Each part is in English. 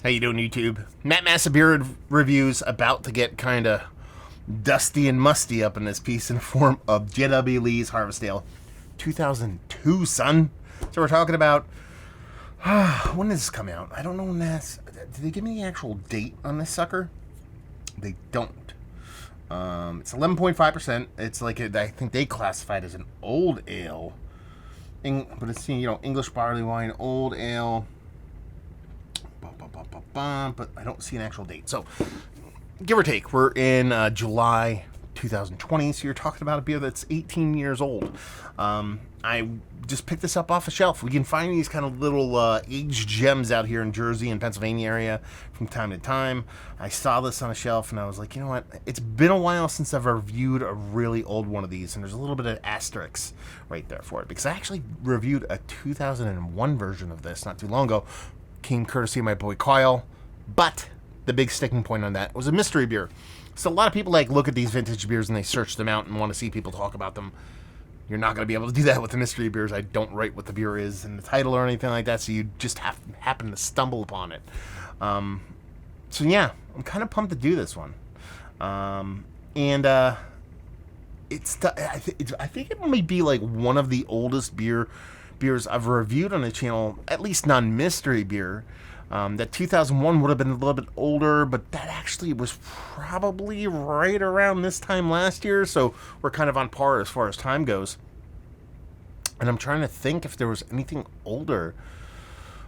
How you doing, YouTube? Matt Massa Beer Reviews about to get kind of dusty and musty up in this piece in the form of J.W. Lee's Harvest Ale 2002, son. So we're talking about, when did this come out? I don't know when that's, did they give me the actual date on this sucker? They don't. It's 11.5%. It's like, I think they classified as an old ale. But it's, English barley wine, old ale. But I don't see an actual date. So, give or take, we're in July 2020. So you're talking about a beer that's 18 years old. I just picked this up off a shelf. We can find these kind of little aged gems out here in Jersey and Pennsylvania area from time to time. I saw this on a shelf and I was like, you know what? It's been a while since I've reviewed a really old one of these, and there's a little bit of asterisks right there for it because I actually reviewed a 2001 version of this not too long ago. Came courtesy of my boy Kyle, but the big sticking point on that was a mystery beer. So a lot of people look at these vintage beers and they search them out and want to see people talk about them. You're not going to be able to do that with the mystery beers. I don't write what the beer is in the title or anything like that, so you just happen to stumble upon it. So yeah, I'm kind of pumped to do this one. I think it might be like one of the oldest beers I've reviewed on the channel, at least non-mystery beer. That 2001 would have been a little bit older, but that actually was probably right around this time last year, so we're kind of on par as far as time goes. And I'm trying to think if there was anything older.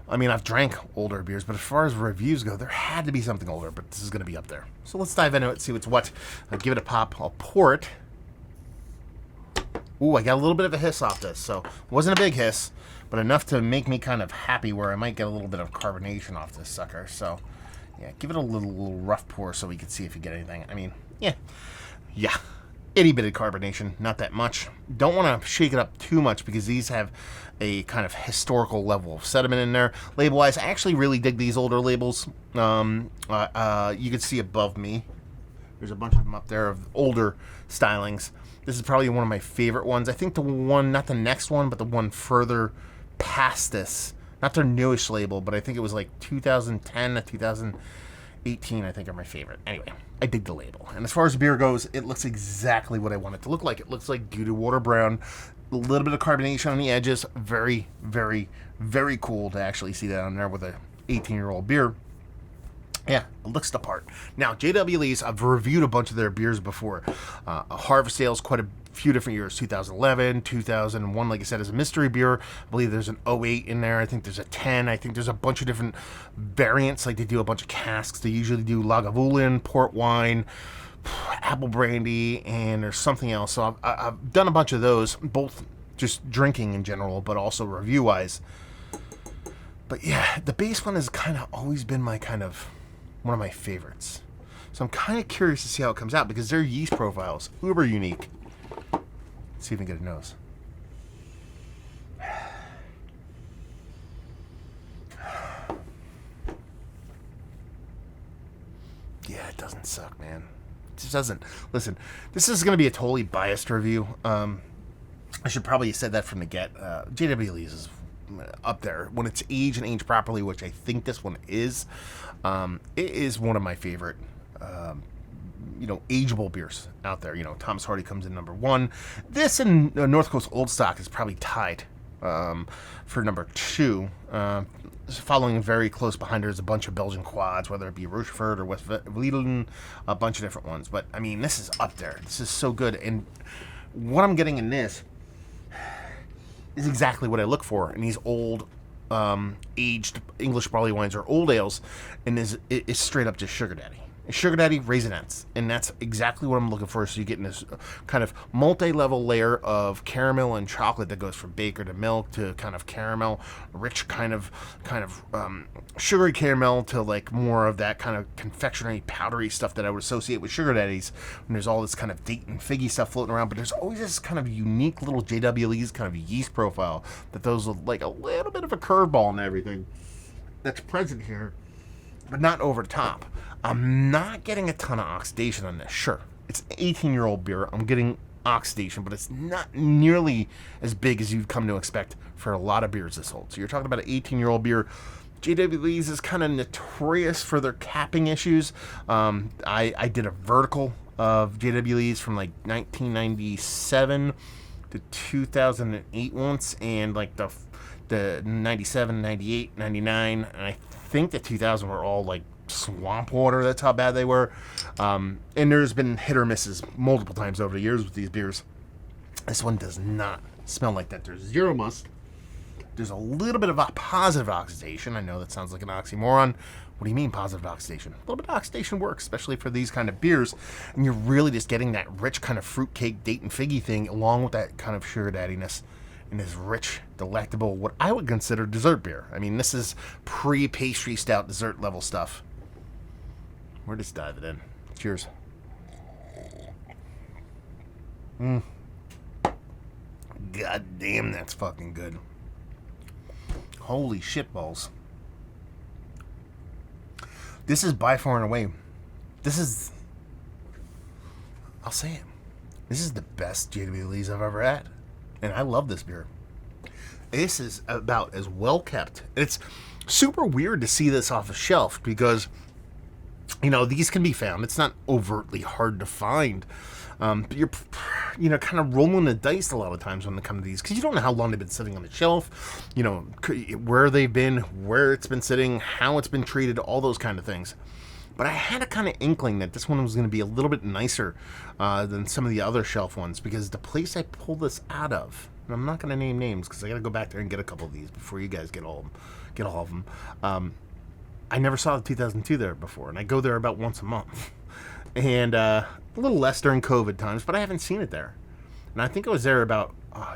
I mean, I've drank older beers, but as far as reviews go, there had to be something older, but this is going to be up there. So let's dive into it, see what's what. I'll give it a pop. I'll pour it. Ooh, I got a little bit of a hiss off this, so it wasn't a big hiss, but enough to make me kind of happy where I might get a little bit of carbonation off this sucker. So, yeah, give it a little rough pour so we can see if you get anything. I mean, yeah, itty bitty carbonation, not that much. Don't want to shake it up too much because these have a kind of historical level of sediment in there. Label-wise, I actually really dig these older labels. You can see above me, there's a bunch of them up there of older stylings. This is probably one of my favorite ones. I think the one, not the next one, but the one further past this. Not their newish label, but I think it was like 2010 to 2018, I think, are my favorite. Anyway, I dig the label. And as far as the beer goes, it looks exactly what I want it to look like. It looks like Gouda water brown. A little bit of carbonation on the edges. Very, very, very cool to actually see that on there with a 18-year-old beer. Yeah, it looks the part. Now, J.W. Lee's, I've reviewed a bunch of their beers before. Harvest Ale's quite a few different years. 2011, 2001, like I said, is a mystery beer. I believe there's an 08 in there. I think there's a 10. I think there's a bunch of different variants. Like they do a bunch of casks. They usually do Lagavulin, port wine, apple brandy, and there's something else. So I've done a bunch of those, both just drinking in general, but also review-wise. But yeah, the base one has kind of always been my kind of one of my favorites. So I'm kind of curious to see how it comes out because their yeast profiles, uber unique. Let's see if we can get a nose. Yeah, it doesn't suck, man. It just doesn't. Listen, this is going to be a totally biased review. I should probably have said that from the get. J.W. Lee's is up there when it's aged and aged properly, which I think this one is. It is one of my favorite ageable beers out there. Thomas Hardy comes in number 1. This and North Coast Old Stock is probably tied for number 2. Following very close behind, there's a bunch of Belgian quads, whether it be Rochefort or West Vlieland, a bunch of different ones. But I mean, this is up there. This is so good, and what I'm getting in this is exactly what I look for in these old aged English barley wines or old ales, and is straight up just sugar daddy. Sugar daddy raisinets, and that's exactly what I'm looking for. So you get in this kind of multi-level layer of caramel and chocolate that goes from baker to milk to kind of caramel, rich kind of sugary caramel to like more of that kind of confectionery powdery stuff that I would associate with sugar daddies. And there's all this kind of date and figgy stuff floating around, but there's always this kind of unique little J.W. Lee's kind of yeast profile that throws like a little bit of a curveball and everything that's present here, but not over the top. I'm not getting a ton of oxidation on this. Sure, it's an 18-year-old beer. I'm getting oxidation, but it's not nearly as big as you've come to expect for a lot of beers this old. So you're talking about an 18-year-old beer JW Lee's is kind of notorious for their capping issues. I did a vertical of JW Lee's from like 1997 to 2008 once, and like the 97, 98, 99, and I think the 2000 were all like swamp water. That's how bad they were. And there's been hit or misses multiple times over the years with these beers. This one does not smell like that. There's zero must. There's a little bit of a positive oxidation. I know that sounds like an oxymoron. What do you mean positive oxidation? A little bit of oxidation works, especially for these kind of beers. And you're really just getting that rich kind of fruitcake, date and figgy thing, along with that kind of sugar daddiness and this rich, delectable, what I would consider dessert beer. I mean, this is pre-pastry stout dessert level stuff. We're just diving in. Cheers. God damn, that's fucking good. Holy shit balls. This is by far and away. I'll say it. This is the best JW Lee's I've ever had. And I love this beer. This is about as well kept. It's super weird to see this off a shelf because, you know, these can be found. It's not overtly hard to find. But you're, you know, kind of rolling the dice a lot of times when they come to these because you don't know how long they've been sitting on the shelf, you know, where they've been, where it's been sitting, how it's been treated, all those kind of things. But I had a kind of inkling that this one was going to be a little bit nicer than some of the other shelf ones because the place I pulled this out of, and I'm not going to name names because I got to go back there and get a couple of these before you guys get all of them. I never saw the 2002 there before, and I go there about once a month. And a little less during COVID times, but I haven't seen it there. And I think I was there about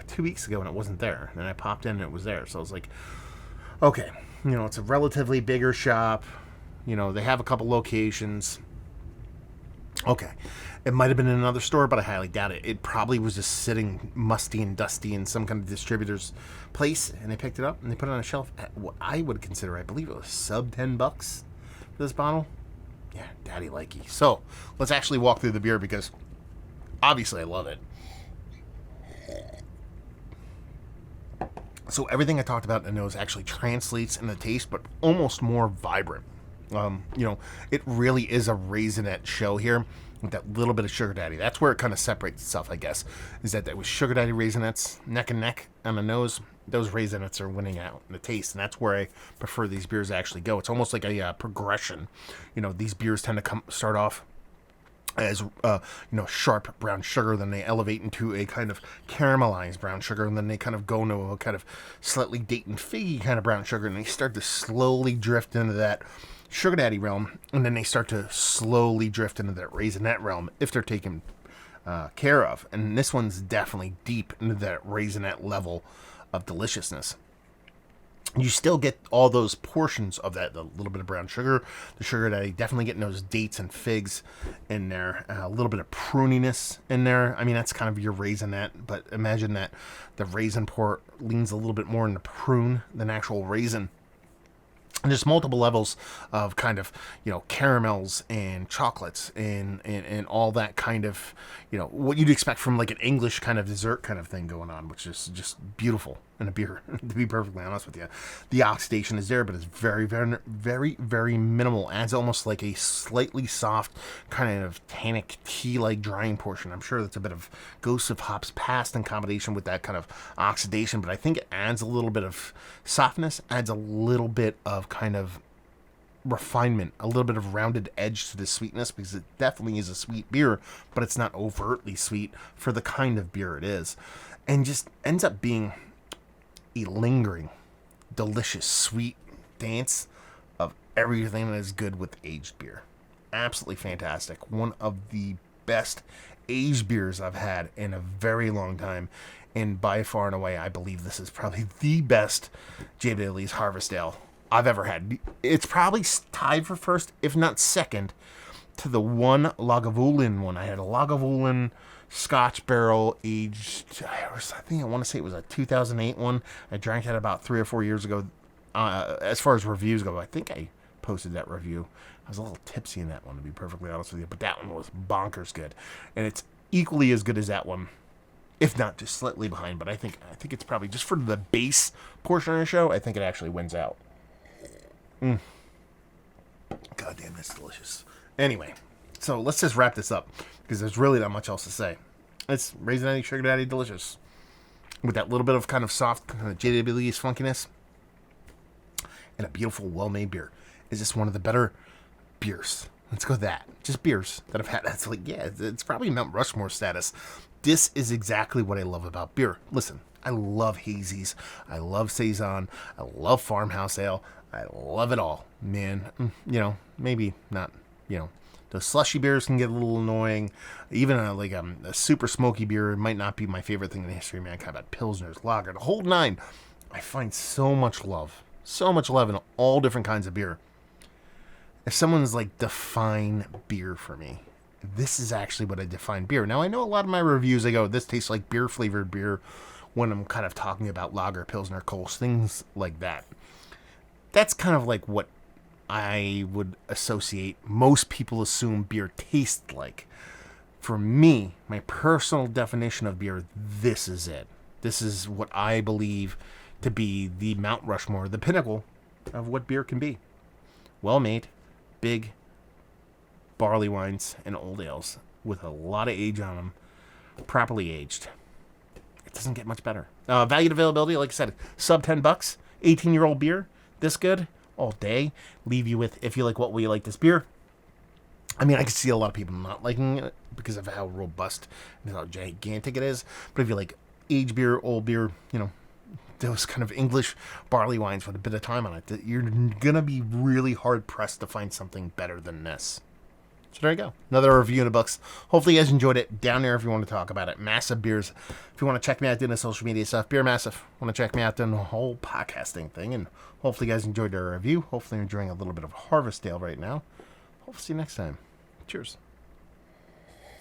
2 weeks ago and it wasn't there. And I popped in and it was there. So I was like, okay, you know, it's a relatively bigger shop. You know, they have a couple locations. Okay. It might have been in another store, but I highly doubt it. It probably was just sitting musty and dusty in some kind of distributor's place. And they picked it up and they put it on a shelf at what I would consider, I believe it was sub $10 for this bottle. Yeah, daddy likey. So, let's actually walk through the beer because obviously I love it. So, everything I talked about in the nose actually translates in the taste, but almost more vibrant. You know, it really is a raisinette show here with that little bit of sugar daddy. That's where it kind of separates itself, I guess, is that was sugar daddy raisinets neck and neck on the nose. Those raisinets are winning out in the taste, and that's where I prefer these beers to actually go. It's almost like a progression. You know, these beers tend to start off as you know, sharp brown sugar, then they elevate into a kind of caramelized brown sugar, and then they kind of go into a kind of slightly date and figgy kind of brown sugar, and they start to slowly drift into that sugar daddy realm, and then they start to slowly drift into that raisinette realm if they're taken care of. And this one's definitely deep into that raisinette level of deliciousness. You still get all those portions of that, the little bit of brown sugar, the sugar daddy, definitely getting those dates and figs in there, a little bit of pruniness in there. I mean, that's kind of your raisinette, but imagine that the raisin port leans a little bit more into prune than actual raisin. And there's multiple levels of kind of, you know, caramels and chocolates and all that kind of, you know, what you'd expect from like an English kind of dessert kind of thing going on, which is just beautiful in a beer, to be perfectly honest with you. The oxidation is there, but it's very, very, very, very minimal. Adds almost like a slightly soft kind of tannic tea-like drying portion. I'm sure that's a bit of Ghosts of Hops Past in combination with that kind of oxidation, but I think it adds a little bit of softness, adds a little bit of kind of refinement, a little bit of rounded edge to the sweetness, because it definitely is a sweet beer, but it's not overtly sweet for the kind of beer it is, and just ends up being a lingering, delicious, sweet dance of everything that is good with aged beer. Absolutely fantastic. One of the best aged beers I've had in a very long time, and by far and away, I believe this is probably the best JW Lee's Harvest Ale I've ever had. It's probably tied for first, if not second, to the one Lagavulin one. I had a Lagavulin Scotch barrel aged, I think I want to say it was a 2008 one. I drank that about 3 or 4 years ago. As far as reviews go, I think I posted that review. I was a little tipsy in that one, to be perfectly honest with you, but that one was bonkers good, and it's equally as good as that one, if not just slightly behind. But I think it's probably, just for the base portion of the show, I think it actually wins out. God damn, that's delicious. Anyway, so let's just wrap this up because there's really not much else to say. It's Raisin Daddy, Sugar Daddy, delicious. With that little bit of kind of soft kind of JW's funkiness and a beautiful, well-made beer. It's just one of the better beers. Let's go with that. Just beers that I've had. That's like, yeah, it's probably Mount Rushmore status. This is exactly what I love about beer. Listen, I love hazies. I love Saison. I love farmhouse ale. I love it all, man. Maybe not, the slushy beers can get a little annoying. Even a super smoky beer might not be my favorite thing in the history of mankind. But Pilsners, lager, the whole nine. I find so much love in all different kinds of beer. If someone's like, define beer for me, this is actually what I define beer. Now, I know a lot of my reviews, I go, this tastes like beer-flavored beer when I'm kind of talking about lager, Pilsner, Kolsch, things like that. That's kind of like what I would associate most people assume beer tastes like. For me, my personal definition of beer, this is it. This is what I believe to be the Mount Rushmore, the pinnacle of what beer can be. Well-made, big barley wines and old ales with a lot of age on them, properly aged. It doesn't get much better. Value to availability, like I said, sub $10, 18-year-old beer, this good, all day. Leave you with, if you like what we like this beer. I mean, I can see a lot of people not liking it because of how robust and how gigantic it is. But if you like aged beer, old beer, those kind of English barley wines with a bit of time on it, you're going to be really hard-pressed to find something better than this. So there you go. Another review in the books. Hopefully you guys enjoyed it. Down there if you want to talk about it. Massive Beers. If you want to check me out doing the social media stuff, Beer Massive. Want to check me out doing the whole podcasting thing. And hopefully you guys enjoyed our review. Hopefully you're enjoying a little bit of Harvest Ale right now. Hopefully see you next time. Cheers.